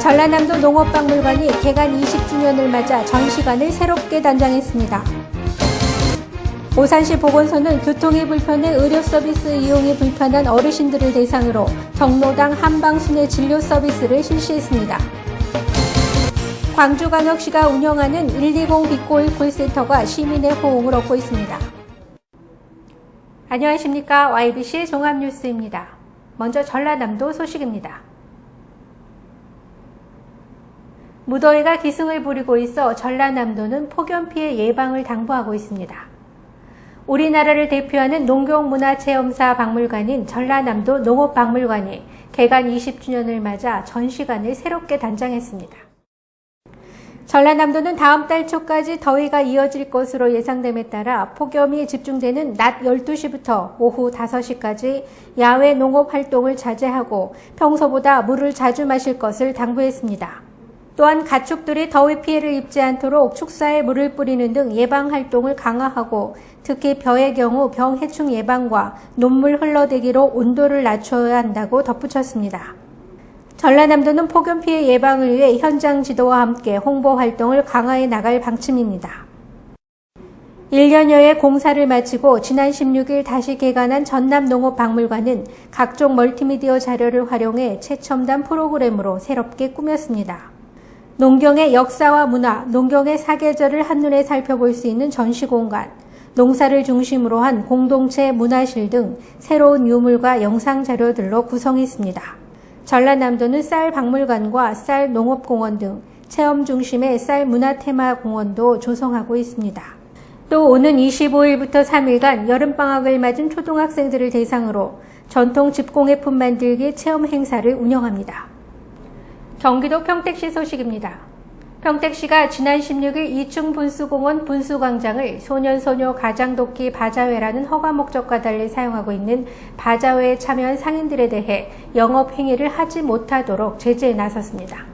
전라남도 농업박물관이 개관 20주년을 맞아 전시관을 새롭게 단장했습니다. 오산시 보건소는 교통이 불편해 의료 서비스 이용이 불편한 어르신들을 대상으로 경로당 한방순회 진료 서비스를 실시했습니다. 광주광역시가 운영하는 120 빅골 콜센터가 시민의 호응을 얻고 있습니다. 안녕하십니까. YBC 종합뉴스입니다. 먼저 전라남도 소식입니다. 무더위가 기승을 부리고 있어 전라남도는 폭염 피해 예방을 당부하고 있습니다. 우리나라를 대표하는 농경문화체험사 박물관인 전라남도 농업박물관이 개관 20주년을 맞아 전시관을 새롭게 단장했습니다. 전라남도는 다음 달 초까지 더위가 이어질 것으로 예상됨에 따라 폭염이 집중되는 낮 12시부터 오후 5시까지 야외 농업 활동을 자제하고 평소보다 물을 자주 마실 것을 당부했습니다. 또한 가축들이 더위 피해를 입지 않도록 축사에 물을 뿌리는 등 예방 활동을 강화하고 특히 벼의 경우 병해충 예방과 논물 흘러대기로 온도를 낮춰야 한다고 덧붙였습니다. 전라남도는 폭염 피해 예방을 위해 현장 지도와 함께 홍보 활동을 강화해 나갈 방침입니다. 1년여의 공사를 마치고 지난 16일 다시 개관한 전남농업박물관은 각종 멀티미디어 자료를 활용해 최첨단 프로그램으로 새롭게 꾸몄습니다. 농경의 역사와 문화, 농경의 사계절을 한눈에 살펴볼 수 있는 전시공간, 농사를 중심으로 한 공동체 문화실 등 새로운 유물과 영상 자료들로 구성했습니다. 전라남도는 쌀 박물관과 쌀 농업공원 등 체험 중심의 쌀 문화테마공원도 조성하고 있습니다. 또 오는 25일부터 3일간 여름방학을 맞은 초등학생들을 대상으로 전통 집공예품 만들기 체험 행사를 운영합니다. 경기도 평택시 소식입니다. 평택시가 지난 16일 2층 분수공원 분수광장을 소년소녀 가장돕기 바자회라는 허가 목적과 달리 사용하고 있는 바자회에 참여한 상인들에 대해 영업행위를 하지 못하도록 제재에 나섰습니다.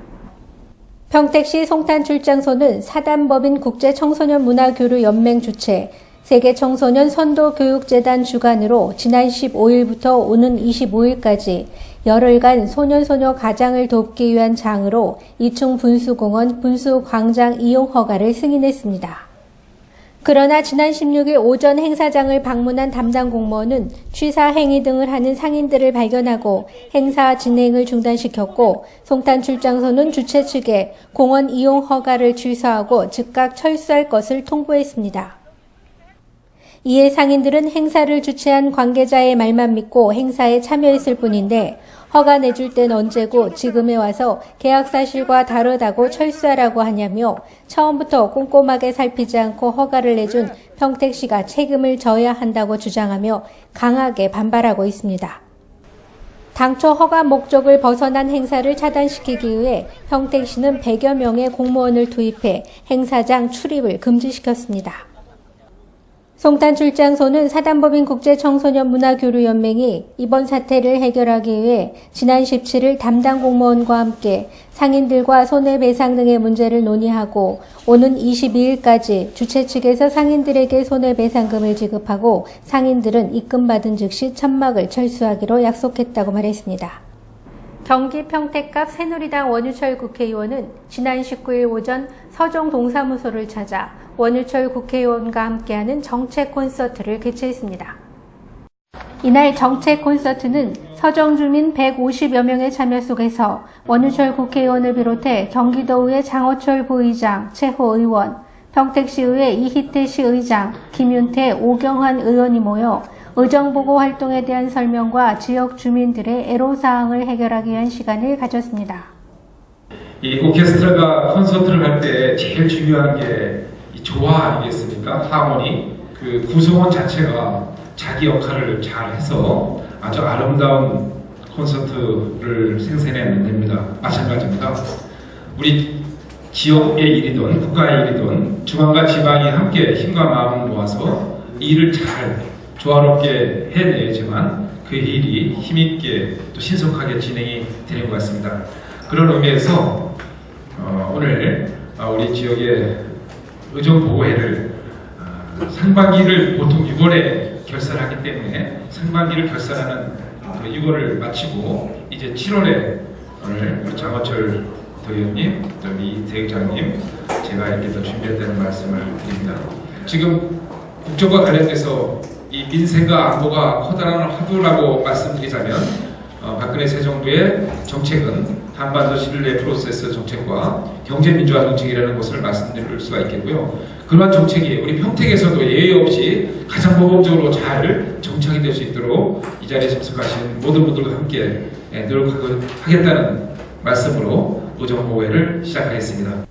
평택시 송탄출장소는 사단법인 국제청소년문화교류연맹 주최 세계청소년 선도교육재단 주관으로 지난 15일부터 오는 25일까지 열흘간 소년소녀 가장을 돕기 위한 장으로 2층 분수공원 분수광장 이용 허가를 승인했습니다. 그러나 지난 16일 오전 행사장을 방문한 담당 공무원은 취사 행위 등을 하는 상인들을 발견하고 행사 진행을 중단시켰고 송탄출장소는 주최 측에 공원 이용 허가를 취소하고 즉각 철수할 것을 통보했습니다. 이에 상인들은 행사를 주최한 관계자의 말만 믿고 행사에 참여했을 뿐인데 허가 내줄 땐 언제고 지금에 와서 계약 사실과 다르다고 철수하라고 하냐며 처음부터 꼼꼼하게 살피지 않고 허가를 내준 평택시가 책임을 져야 한다고 주장하며 강하게 반발하고 있습니다. 당초 허가 목적을 벗어난 행사를 차단시키기 위해 평택시는 100여 명의 공무원을 투입해 행사장 출입을 금지시켰습니다. 송탄출장소는 사단법인 국제청소년문화교류연맹이 이번 사태를 해결하기 위해 지난 17일 담당 공무원과 함께 상인들과 손해배상 등의 문제를 논의하고 오는 22일까지 주최 측에서 상인들에게 손해배상금을 지급하고 상인들은 입금받은 즉시 천막을 철수하기로 약속했다고 말했습니다. 경기 평택갑 새누리당 원유철 국회의원은 지난 19일 오전 서정 동사무소를 찾아 원유철 국회의원과 함께하는 정책 콘서트를 개최했습니다. 이날 정책 콘서트는 서정 주민 150여 명의 참여 속에서 원유철 국회의원을 비롯해 경기도의회 장호철 부의장, 최호 의원, 평택시의회 이희태 시의장, 김윤태, 오경환 의원이 모여 의정보고 활동에 대한 설명과 지역 주민들의 애로사항을 해결하기 위한 시간을 가졌습니다. 이 오케스트라가 콘서트를 할 때 제일 중요한 게 이 조화 아니겠습니까? 하모니. 그 구성원 자체가 자기 역할을 잘 해서 아주 아름다운 콘서트를 생산해내면 됩니다. 마찬가지입니다. 우리 지역의 일이든 국가의 일이든 중앙과 지방이 함께 힘과 마음을 모아서 일을 잘 조화롭게 해내야지만 그 일이 힘있게 또 신속하게 진행이 되는 것 같습니다. 그런 의미에서 오늘 우리 지역의 의정보호회를 상반기를 보통 6월에 결산하기 때문에 상반기를 결산하는 6월을 마치고 이제 7월에 오늘 장호철 도의원님, 이 대의장님, 제가 이렇게 또 준비했다는 말씀을 드립니다. 지금 국정과 관련돼서 이 민생과 안보가 커다란 화두라고 말씀드리자면 박근혜 새 정부의 정책은 한반도 신뢰 프로세스 정책과 경제민주화 정책이라는 것을 말씀드릴 수가 있겠고요. 그러한 정책이 우리 평택에서도 예외 없이 가장 모범적으로 잘 정착이 될 수 있도록 이 자리에 참석하신 모든 분들과 함께 노력하겠다는 말씀으로 의정보고회를 시작하겠습니다.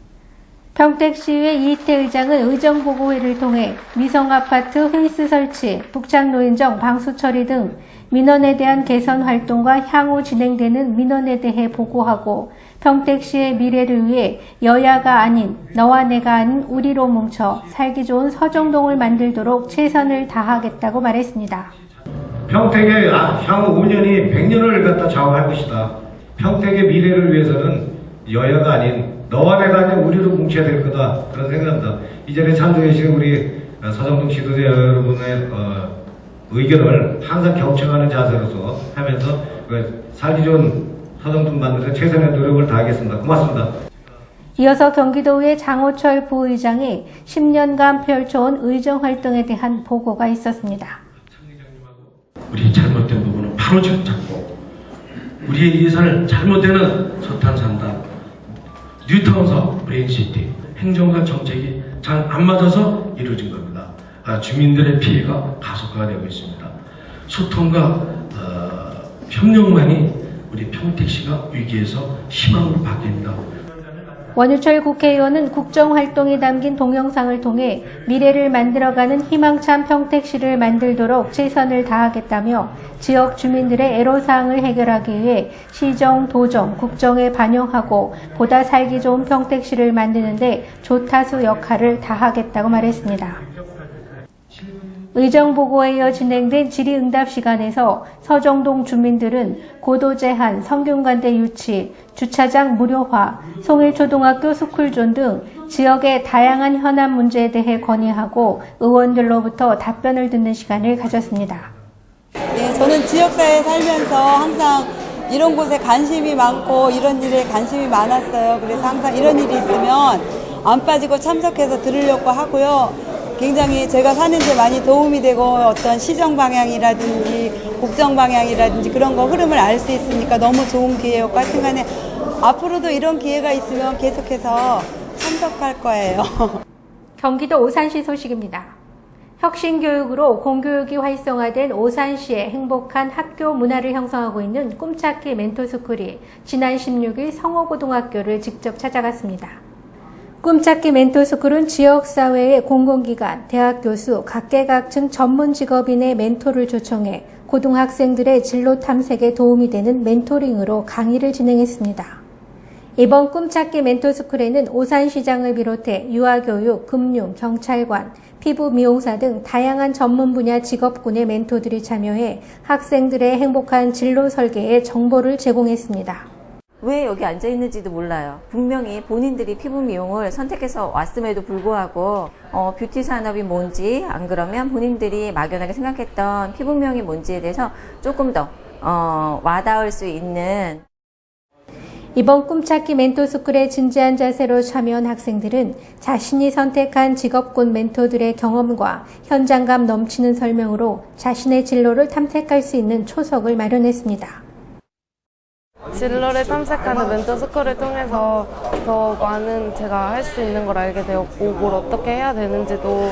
평택시의회 이희태 의장은 의정보고회를 통해 위성아파트 펜스 설치, 북창노인정 방수 처리 등 민원에 대한 개선 활동과 향후 진행되는 민원에 대해 보고하고 평택시의 미래를 위해 여야가 아닌 너와 내가 아닌 우리로 뭉쳐 살기 좋은 서정동을 만들도록 최선을 다하겠다고 말했습니다. 평택의 향후 5년이 100년을 갖다 좌우할 것이다. 평택의 미래를 위해서는 여야가 아닌 너와 내가 아닌 우리로 뭉쳐야 될 거다. 그런 생각합니다. 이 자리에 참석해 주신 우리 서정동 지도자 여러분의 의견을 항상 경청하는 자세로서 하면서 살기 좋은 서정동 만드는 최선의 노력을 다하겠습니다. 고맙습니다. 이어서 경기도의 장호철 부의장이 10년간 펼쳐온 의정활동에 대한 보고가 있었습니다. 우리의 잘못된 부분은 바로 잡고 우리의 예산을 잘못되는 서탄산단, 뉴타운 사업, 브레인시티, 행정과 정책이 잘 안 맞아서 이루어진 겁니다. 주민들의 피해가 가속화가 되고 있습니다. 소통과 협력만이 우리 평택시가 위기에서 희망으로 바뀝니다. 원유철 국회의원은 국정활동이 담긴 동영상을 통해 미래를 만들어가는 희망찬 평택시를 만들도록 최선을 다하겠다며 지역 주민들의 애로사항을 해결하기 위해 시정, 도정, 국정에 반영하고 보다 살기 좋은 평택시를 만드는 데 조타수 역할을 다하겠다고 말했습니다. 의정보고에 이어 진행된 질의응답 시간에서 서정동 주민들은 고도 제한, 성균관대 유치, 주차장 무료화, 송일초등학교 스쿨존 등 지역의 다양한 현안 문제에 대해 건의하고 의원들로부터 답변을 듣는 시간을 가졌습니다. 네, 저는 지역사회에 살면서 항상 이런 곳에 관심이 많고 이런 일에 관심이 많았어요. 그래서 항상 이런 일이 있으면 안 빠지고 참석해서 들으려고 하고요. 굉장히 제가 사는 데 많이 도움이 되고 어떤 시정 방향이라든지 국정 방향이라든지 그런 거 흐름을 알 수 있으니까 너무 좋은 기회였고 하여튼간에 앞으로도 이런 기회가 있으면 계속해서 참석할 거예요. 경기도 오산시 소식입니다. 혁신교육으로 공교육이 활성화된 오산시의 행복한 학교 문화를 형성하고 있는 꿈찾기 멘토스쿨이 지난 16일 성호고등학교를 직접 찾아갔습니다. 꿈찾기 멘토스쿨은 지역사회의 공공기관, 대학 교수, 각계각층 전문 직업인의 멘토를 초청해 고등학생들의 진로 탐색에 도움이 되는 멘토링으로 강의를 진행했습니다. 이번 꿈찾기 멘토스쿨에는 오산시장을 비롯해 유아교육, 금융, 경찰관, 피부 미용사 등 다양한 전문 분야 직업군의 멘토들이 참여해 학생들의 행복한 진로 설계에 정보를 제공했습니다. 왜 여기 앉아 있는지도 몰라요. 분명히 본인들이 피부 미용을 선택해서 왔음에도 불구하고 뷰티 산업이 뭔지, 안 그러면 본인들이 막연하게 생각했던 피부 미용이 뭔지에 대해서 조금 더 와닿을 수 있는. 이번 꿈찾기 멘토스쿨에 진지한 자세로 참여한 학생들은 자신이 선택한 직업군 멘토들의 경험과 현장감 넘치는 설명으로 자신의 진로를 탐색할 수 있는 초석을 마련했습니다. 진로를 탐색하는 멘토스쿨을 통해서 더 많은 제가 할 수 있는 걸 알게 되었고 뭘 어떻게 해야 되는지도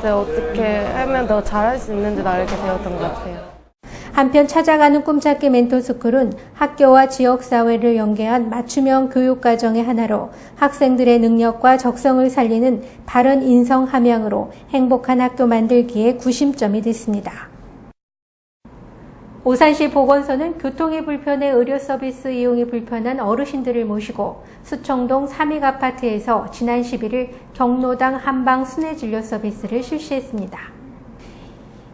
제가 어떻게 하면 더 잘할 수 있는지도 알게 되었던 것 같아요. 한편 찾아가는 꿈찾기 멘토스쿨은 학교와 지역사회를 연계한 맞춤형 교육과정의 하나로 학생들의 능력과 적성을 살리는 바른 인성 함양으로 행복한 학교 만들기에 구심점이 됐습니다. 오산시 보건소는 교통이 불편해 의료 서비스 이용이 불편한 어르신들을 모시고 수청동 삼익아파트에서 지난 11일 경로당 한방 순회진료 서비스를 실시했습니다.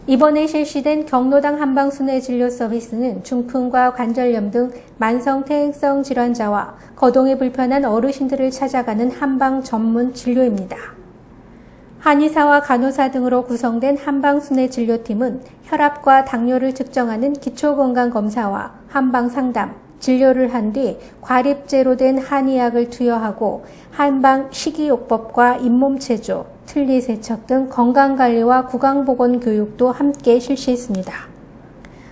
이번에 실시된 경로당 한방 순회진료 서비스는 중풍과 관절염 등 만성 퇴행성 질환자와 거동이 불편한 어르신들을 찾아가는 한방 전문 진료입니다. 한의사와 간호사 등으로 구성된 한방순회 진료팀은 혈압과 당뇨를 측정하는 기초건강검사와 한방상담, 진료를 한 뒤 과립제로 된 한의학을 투여하고 한방 식이요법과 잇몸체조, 틀니세척 등 건강관리와 구강보건 교육도 함께 실시했습니다.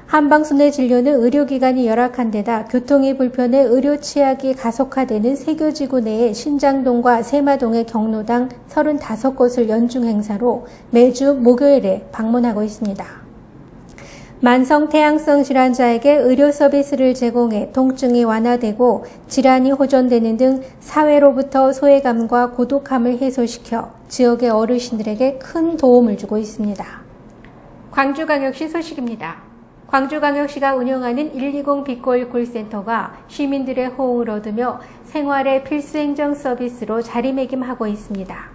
한방순회 진료는 의료기관이 열악한 데다 교통이 불편해 의료 취약이 가속화되는 세교지구 내의 신장동과 세마동의 경로당 35곳을 연중 행사로 매주 목요일에 방문하고 있습니다. 만성 태양성 질환자에게 의료 서비스를 제공해 통증이 완화되고 질환이 호전되는 등 사회로부터 소외감과 고독함을 해소시켜 지역의 어르신들에게 큰 도움을 주고 있습니다. 광주광역시 소식입니다. 광주광역시가 운영하는 120 빅콜 콜센터가 시민들의 호응을 얻으며 생활의 필수 행정 서비스로 자리매김하고 있습니다.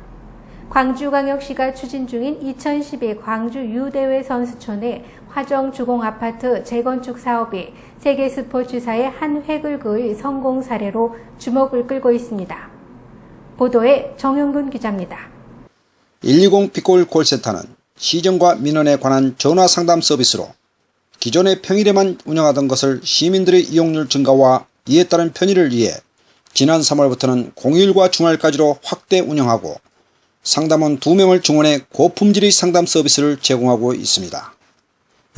광주광역시가 추진 중인 2012 광주 유대회 선수촌의 화정주공아파트 재건축 사업이 세계 스포츠사의 한 획을 그을 성공 사례로 주목을 끌고 있습니다. 보도에 정영근 기자입니다. 120 빅콜 콜센터는 시정과 민원에 관한 전화 상담 서비스로 기존에 평일에만 운영하던 것을 시민들의 이용률 증가와 이에 따른 편의를 위해 지난 3월부터는 공휴일과 주말까지로 확대 운영하고 상담원 2명을 증원해 고품질의 상담 서비스를 제공하고 있습니다.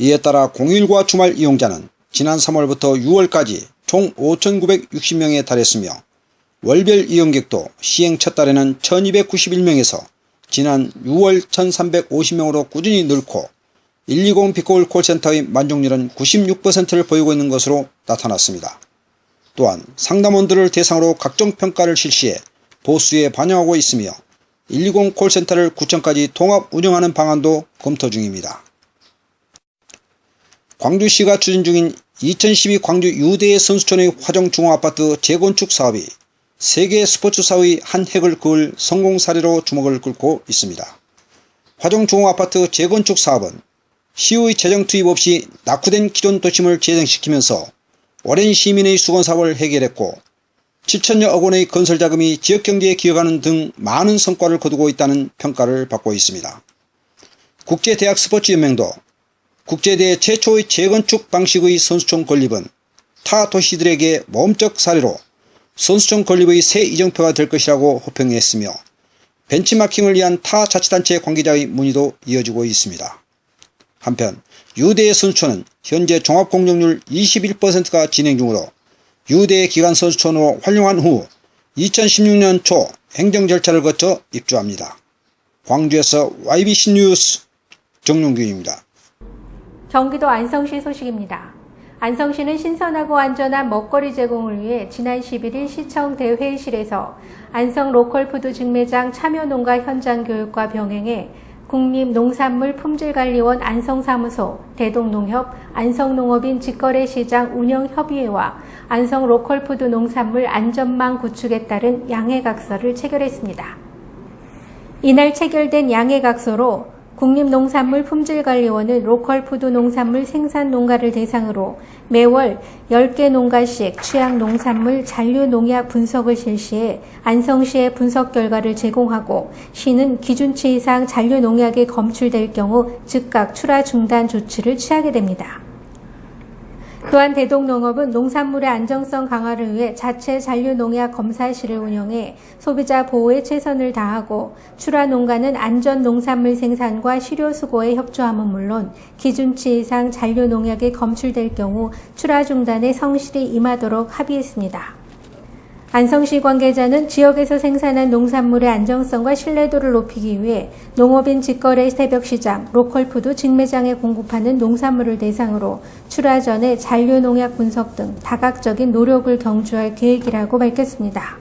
이에 따라 공휴일과 주말 이용자는 지난 3월부터 6월까지 총 5,960명에 달했으며 월별 이용객도 시행 첫 달에는 1,291명에서 지난 6월 1,350명으로 꾸준히 늘고 120 빅콜 콜센터의 만족률은 96%를 보이고 있는 것으로 나타났습니다. 또한 상담원들을 대상으로 각종 평가를 실시해 보수에 반영하고 있으며 120 콜센터를 구청까지 통합 운영하는 방안도 검토 중입니다. 광주시가 추진 중인 2012 광주 유대의 선수촌의 화정중앙아파트 재건축 사업이 세계 스포츠사의 한 획을 그을 성공 사례로 주목을 끌고 있습니다. 화정중앙아파트 재건축 사업은 시의 재정 투입 없이 낙후된 기존 도심을 재생시키면서 오랜 시민의 수건사업을 해결했고 7천여억 원의 건설 자금이 지역경제에 기여하는 등 많은 성과를 거두고 있다는 평가를 받고 있습니다. 국제대학 스포츠연맹도 국제대회 최초의 재건축 방식의 선수촌 건립은 타 도시들에게 모험적 사례로 선수촌 건립의 새 이정표가 될 것이라고 호평했으며 벤치마킹을 위한 타 자치단체 관계자의 문의도 이어지고 있습니다. 한편 유대의 선수촌은 현재 종합공정률 21%가 진행 중으로 유대의 기간 선수촌으로 활용한 후 2016년 초 행정 절차를 거쳐 입주합니다. 광주에서 YBC 뉴스 정용규입니다. 경기도 안성시 소식입니다. 안성시는 신선하고 안전한 먹거리 제공을 위해 지난 11일 시청 대회의실에서 안성 로컬푸드 직매장 참여농가 현장 교육과 병행해 국립농산물품질관리원 안성사무소, 대동농협, 안성농업인 직거래시장 운영협의회와 안성 로컬푸드 농산물 안전망 구축에 따른 양해각서를 체결했습니다. 이날 체결된 양해각서로 국립농산물품질관리원은 로컬푸드 농산물 생산 농가를 대상으로 매월 10개 농가씩 취약 농산물 잔류농약 분석을 실시해 안성시에 분석 결과를 제공하고 시는 기준치 이상 잔류농약이 검출될 경우 즉각 출하 중단 조치를 취하게 됩니다. 또한 대동농업은 농산물의 안정성 강화를 위해 자체 잔류농약 검사실을 운영해 소비자 보호에 최선을 다하고 출하 농가는 안전 농산물 생산과 시료 수거에 협조함은 물론 기준치 이상 잔류농약이 검출될 경우 출하 중단에 성실히 임하도록 합의했습니다. 안성시 관계자는 지역에서 생산한 농산물의 안정성과 신뢰도를 높이기 위해 농업인 직거래 새벽시장, 로컬푸드 직매장에 공급하는 농산물을 대상으로 출하 전에 잔류농약 분석 등 다각적인 노력을 경주할 계획이라고 밝혔습니다.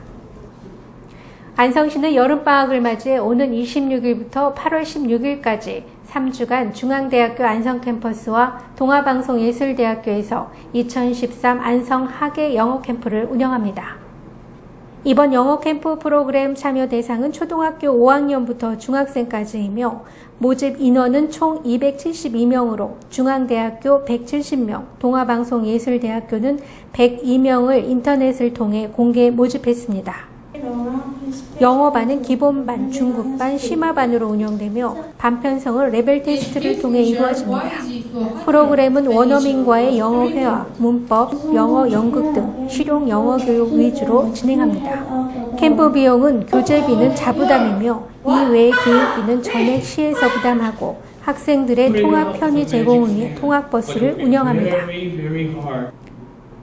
안성시는 여름방학을 맞이해 오는 26일부터 8월 16일까지 3주간 중앙대학교 안성캠퍼스와 동아방송예술대학교에서 2013 안성학예 영어캠프를 운영합니다. 이번 영어캠프 프로그램 참여 대상은 초등학교 5학년부터 중학생까지이며 모집 인원은 총 272명으로 중앙대학교 170명, 동아방송예술대학교는 102명을 인터넷을 통해 공개 모집했습니다. 영어반은 기본반, 중급반, 심화반으로 운영되며 반편성을 레벨 테스트를 통해 이루어집니다. 프로그램은 원어민과의 영어 회화, 문법, 영어 연극 등 실용 영어 교육 위주로 진행합니다. 캠프 비용은 교재비는 자부담이며 이외의 교육비는 전액 시에서 부담하고 학생들의 통학 편의 제공을 위해 통학버스를 운영합니다.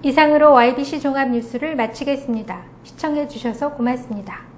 이상으로 YBC 종합뉴스를 마치겠습니다. 시청해주셔서 고맙습니다.